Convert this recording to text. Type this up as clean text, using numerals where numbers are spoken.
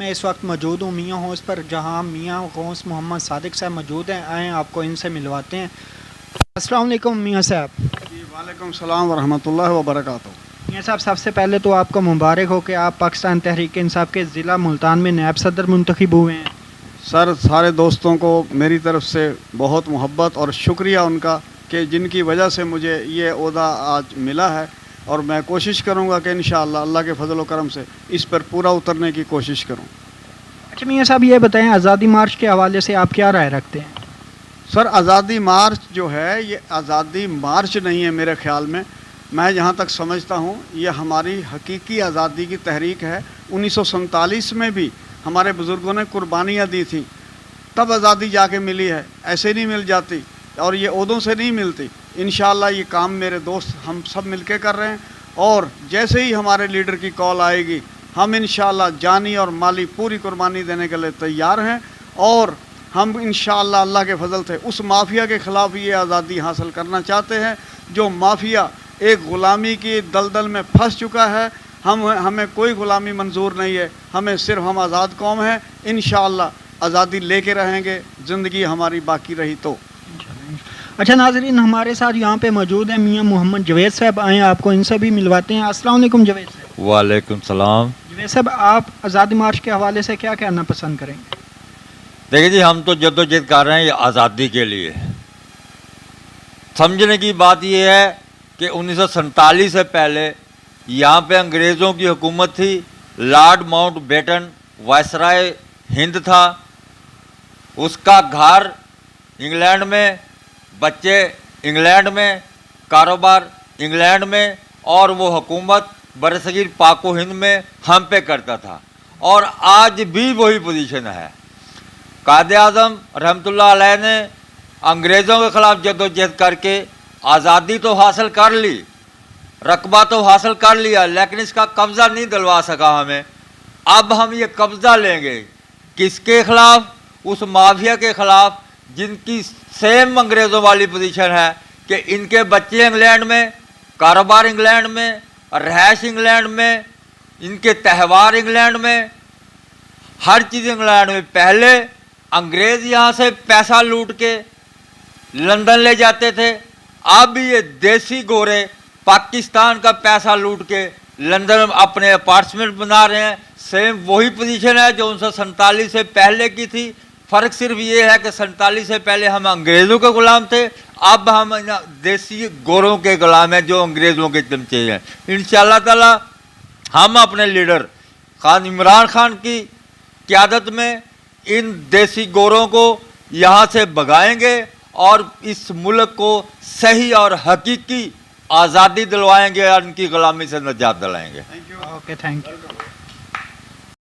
मैं इस वक्त मौजूद हूँ मियाँ हाउस पर, जहाँ मियाँ गौस मोहम्मद सादिक साहब मौजूद हैं। आएँ आपको इनसे मिलवाते हैं। अस्सलाम वालेकुम मियाँ साहब। जी वालेकुम सलाम वरहमतुल्लाहि वबरकातुहू। मियाँ साहब, सबसे पहले तो आपको मुबारक हो कि आप पाकिस्तान तहरीक इंसाफ के ज़िला मुल्तान में नायब सदर मुंतखब हुए हैं। सर, सारे दोस्तों को मेरी तरफ से बहुत मोहब्बत और शुक्रिया उनका कि जिनकी वजह से मुझे ये ओहदा आज मिला है, और मैं कोशिश करूँगा कि इंशाअल्लाह अल्लाह के फजल व करम से इस पर पूरा उतरने की कोशिश करूँ। अच्छा मियाँ साहब, ये बताएं आज़ादी मार्च के हवाले से आप क्या राय रखते हैं? सर, आज़ादी मार्च जो है ये आज़ादी मार्च नहीं है मेरे ख़्याल में। मैं जहाँ तक समझता हूँ ये हमारी हकीकी आज़ादी की तहरीक है। 1947 में भी हमारे बुज़ुर्गों ने कुर्बानियाँ दी थी, तब आज़ादी जाके मिली है, ऐसे नहीं मिल जाती, और ये ओहदों से नहीं मिलती। इंशाअल्लाह ये काम मेरे दोस्त हम सब मिलके कर रहे हैं, और जैसे ही हमारे लीडर की कॉल आएगी हम इंशाअल्लाह जानी और माली पूरी कुर्बानी देने के लिए तैयार हैं, और हम इंशाअल्लाह अल्लाह के फजल से उस माफिया के ख़िलाफ़ ये आज़ादी हासिल करना चाहते हैं जो माफिया एक ग़ुलामी की दलदल में फंस चुका है। हमें कोई ग़ुलामी मंजूर नहीं है, हमें सिर्फ हम आज़ाद कौम हैं। इंशाअल्लाह आज़ादी लेके रहेंगे, ज़िंदगी हमारी बाकी रही तो। अच्छा नाज़रीन, हमारे साथ यहाँ पे मौजूद हैं मियाँ मोहम्मद जवेद साहब। आएँ आपको इनसे भी मिलवाते हैं। अस्सलाम वालेकुम जवेद साहब। वालेकुम सलाम। जवेद साहब, आप आज़ादी मार्च के हवाले से क्या कहना पसंद करेंगे? देखिए जी, हम तो जद्दोजहद कर रहे हैं आज़ादी के लिए। समझने की बात यह है कि 1947 से पहले यहाँ पे अंग्रेज़ों की हुकूमत थी। लॉर्ड माउंटबेटन वायसराय हिंद था, उसका घर इंग्लैंड में, बच्चे इंग्लैंड में, कारोबार इंग्लैंड में, और वो हुकूमत बरसगीर पाको हिंद में हम पे करता था, और आज भी वही पोजीशन है। कायदे आज़म रहमतुल्लाह अलैह ने अंग्रेज़ों के ख़िलाफ़ जद्दोजहद करके आज़ादी तो हासिल कर ली, रकबा तो हासिल कर लिया, लेकिन इसका कब्ज़ा नहीं दिलवा सका हमें। अब हम ये कब्ज़ा लेंगे किसके ख़िलाफ़? उस माफिया के ख़िलाफ़ जिनकी सेम अंग्रेज़ों वाली पोजीशन है कि इनके बच्चे इंग्लैंड में, कारोबार इंग्लैंड में, रहायश इंग्लैंड में, इनके त्यौहार इंग्लैंड में, हर चीज़ इंग्लैंड में। पहले अंग्रेज़ यहाँ से पैसा लूट के लंदन ले जाते थे, अब ये देसी गोरे पाकिस्तान का पैसा लूट के लंदन में अपने अपार्टमेंट बना रहे हैं। सेम वही पोजीशन है जो 1947 से पहले की थी। फ़र्क सिर्फ ये है कि 47 से पहले हम अंग्रेज़ों के ग़ुलाम थे, अब हम देसी गोरों के ग़ुलाम हैं जो अंग्रेज़ों के चमचे हैं। इंशाअल्लाह ताला हम अपने लीडर खान इमरान खान की क़यादत में इन देसी गोरों को यहाँ से भगाएंगे और इस मुल्क को सही और हकीकी आज़ादी दिलवाएंगे और इनकी ग़ुलामी से निजात दिलाएंगे। Okay, thank you.